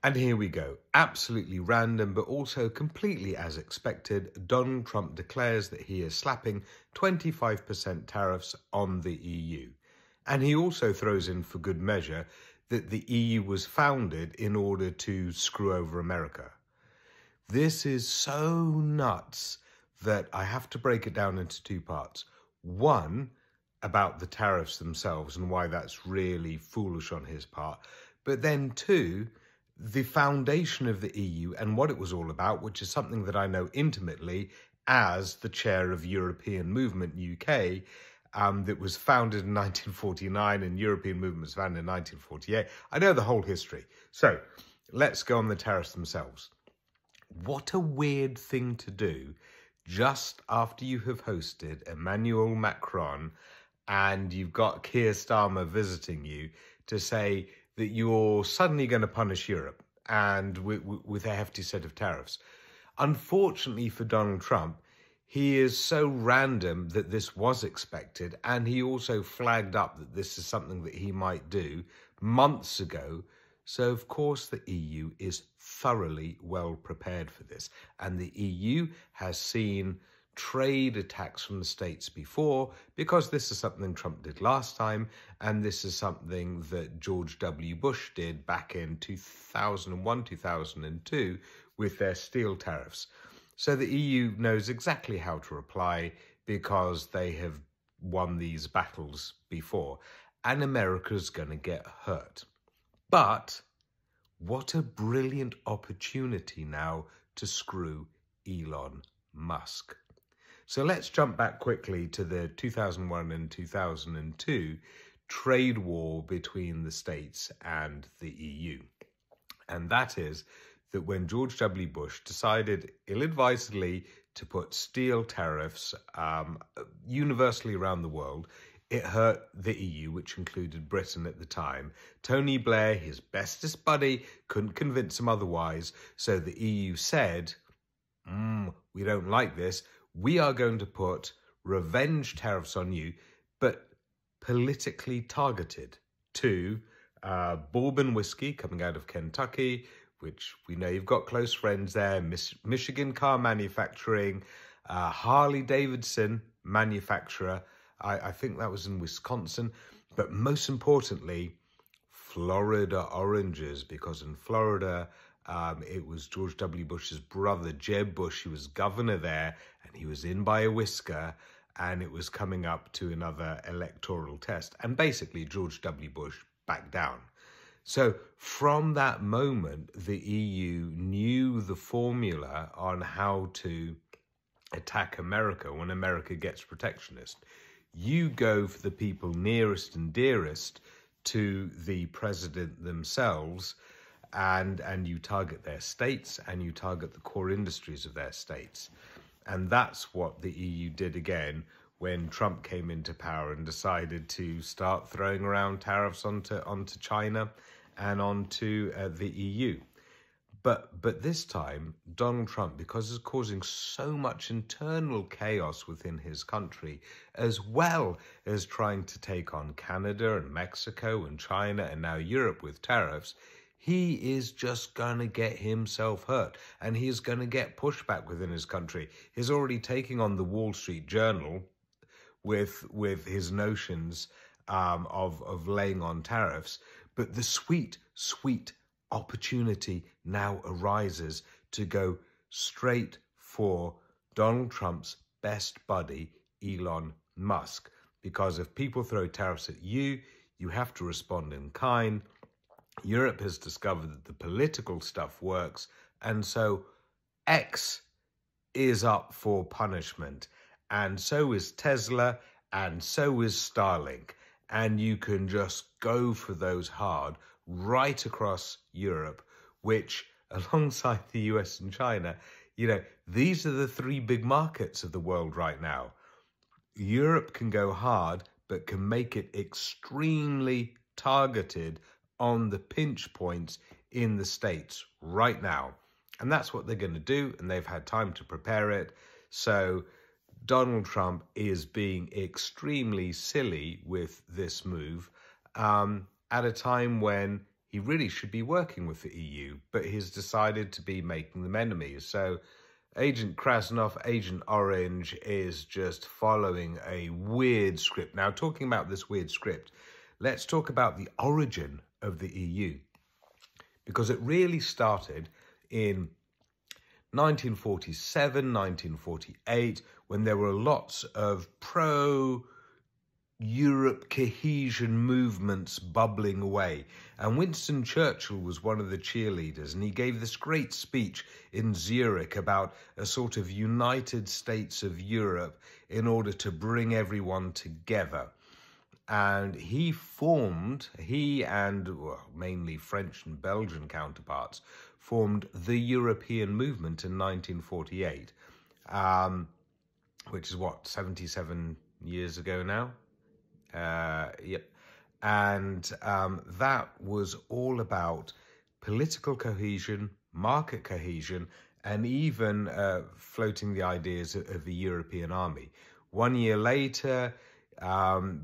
And here we go. Absolutely random, but also completely as expected, Donald Trump declares that he is slapping 25% tariffs on the EU. And he also throws in for good measure that the EU was founded in order to screw over America. This is so nuts that I have to break it down into two parts. One, about the tariffs themselves and why that's really foolish on his part. But then two, the foundation of the EU and what it was all about, which is something that I know intimately as the chair of European Movement UK, that was founded in 1949 and European Movement was founded in 1948. I know the whole history. So let's go on the tariffs themselves. What a weird thing to do just after you have hosted Emmanuel Macron and you've got Keir Starmer visiting you to say that you're suddenly going to punish Europe and with a hefty set of tariffs. Unfortunately for Donald Trump, he is so random that this was expected, and he also flagged up that this is something that he might do months ago. So, of course, the EU is thoroughly well prepared for this. And the EU has seen trade attacks from the States before, because this is something Trump did last time, and this is something that George W. Bush did back in 2001, 2002 with their steel tariffs. So the EU knows exactly how to reply because they have won these battles before, and America's going to get hurt. But what a brilliant opportunity now to screw Elon Musk. So let's jump back quickly to the 2001 and 2002 trade war between the States and the EU. And that is that when George W. Bush decided ill-advisedly to put steel tariffs universally around the world, it hurt the EU, which included Britain at the time. Tony Blair, his bestest buddy, couldn't convince him otherwise. So the EU said, we don't like this. We are going to put revenge tariffs on you, but politically targeted to bourbon whiskey coming out of Kentucky, which we know you've got close friends there, Michigan car manufacturing, Harley-Davidson manufacturer, I think that was in Wisconsin, but most importantly, Florida oranges, because in Florida, it was George W. Bush's brother, Jeb Bush. He was governor there, and he was in by a whisker, and it was coming up to another electoral test. And basically, George W. Bush backed down. So from that moment, the EU knew the formula on how to attack America when America gets protectionist. You go for the people nearest and dearest to the president themselves, and you target their states and you target the core industries of their states. And that's what the EU did again when Trump came into power and decided to start throwing around tariffs onto China and onto the EU. But this time, Donald Trump, because he's causing so much internal chaos within his country, as well as trying to take on Canada and Mexico and China and now Europe with tariffs, he is just going to get himself hurt, and he is going to get pushback within his country. He's already taking on the Wall Street Journal with his notions of laying on tariffs. But the sweet opportunity now arises to go straight for Donald Trump's best buddy, Elon Musk. Because if people throw tariffs at you, you have to respond in kind. Europe has discovered that the political stuff works, and so X is up for punishment, and so is Tesla, and so is Starlink, and you can just go for those hard right across Europe, which alongside the US and China, these are the three big markets of the world right now. Europe can go hard, but can make it extremely targeted on the pinch points in the States right now. And that's what they're going to do, and they've had time to prepare it. So Donald Trump is being extremely silly with this move at a time when he really should be working with the EU, but he's decided to be making them enemies. So Agent Krasnov, Agent Orange, is just following a weird script. Now, talking about this weird script, let's talk about the origin of the EU, because it really started in 1947, 1948, when there were lots of pro-Europe cohesion movements bubbling away. And Winston Churchill was one of the cheerleaders, and he gave this great speech in Zurich about a sort of United States of Europe in order to bring everyone together. And he and mainly French and Belgian counterparts formed the European movement in 1948, which is 77 years ago now? Yep. And that was all about political cohesion, market cohesion, and even floating the ideas of the European army. 1 year later,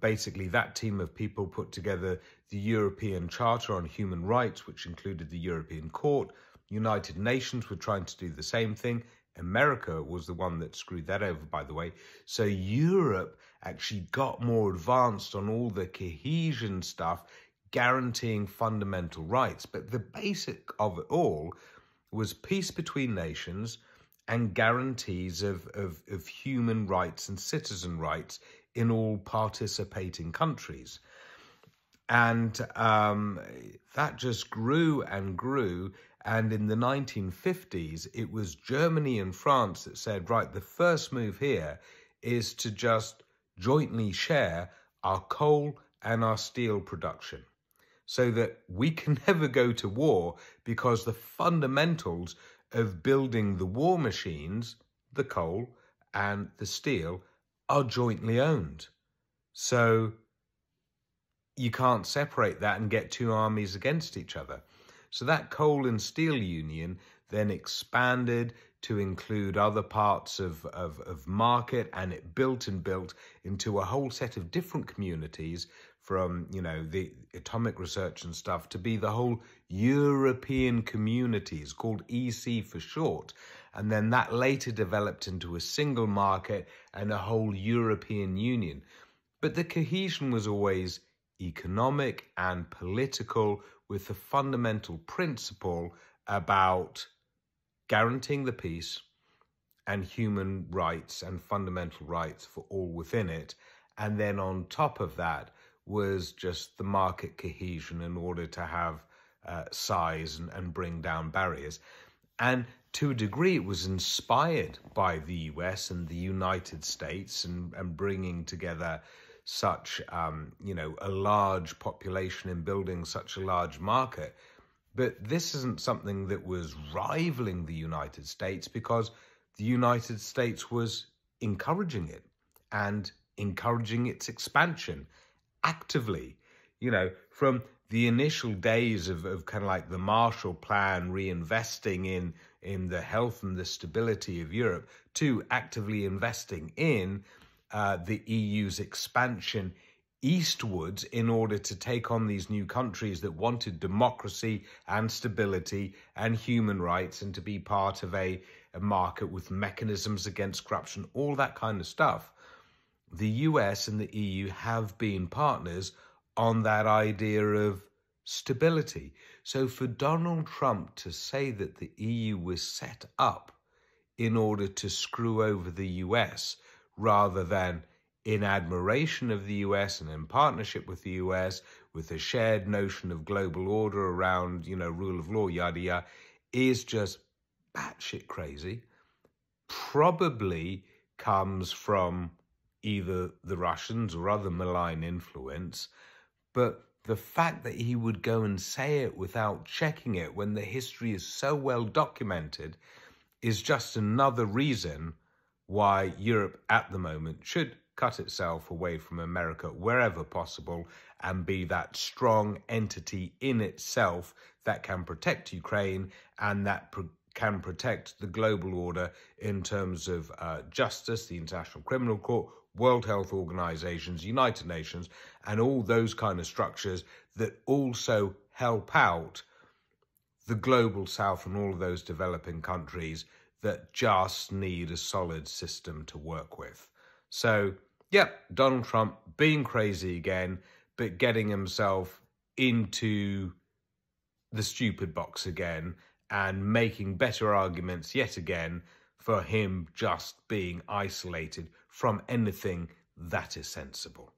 basically that team of people put together the European Charter on Human Rights, which included the European Court. United Nations were trying to do the same thing. America was the one that screwed that over, by the way. So Europe actually got more advanced on all the cohesion stuff, guaranteeing fundamental rights. But the basic of it all was peace between nations and guarantees of human rights and citizen rights in all participating countries. And that just grew and grew. And in the 1950s, it was Germany and France that said, right, the first move here is to just jointly share our coal and our steel production so that we can never go to war, because the fundamentals of building the war machines, the coal and the steel, are jointly owned. So you can't separate that and get two armies against each other. So that coal and steel union then expanded to include other parts of market, and it built into a whole set of different communities, from, you know, the atomic research and stuff, to be the whole European communities, called EC for short. And then that later developed into a single market and a whole European Union. But the cohesion was always economic and political, with the fundamental principle about guaranteeing the peace and human rights and fundamental rights for all within it. And then on top of that was just the market cohesion in order to have size and bring down barriers. And to a degree, it was inspired by the US and the United States, and bringing together such, a large population and building such a large market. But this isn't something that was rivaling the United States, because the United States was encouraging it and encouraging its expansion actively. You know, from the initial days of kind of like the Marshall Plan, reinvesting in the health and the stability of Europe, to actively investing in the EU's expansion eastwards in order to take on these new countries that wanted democracy and stability and human rights, and to be part of a market with mechanisms against corruption, all that kind of stuff. The US and the EU have been partners on that idea of stability. So for Donald Trump to say that the EU was set up in order to screw over the US, rather than in admiration of the US and in partnership with the US, with a shared notion of global order around, rule of law, yada, yada, is just batshit crazy. Probably comes from either the Russians or other malign influence. But the fact that he would go and say it without checking it, when the history is so well documented, is just another reason why Europe at the moment should cut itself away from America wherever possible, and be that strong entity in itself that can protect Ukraine and that can protect the global order in terms of justice, the International Criminal Court, World Health Organizations, United Nations, and all those kind of structures that also help out the global south and all of those developing countries that just need a solid system to work with. So, yep, Donald Trump being crazy again, but getting himself into the stupid box again and making better arguments yet again for him just being isolated from anything that is sensible.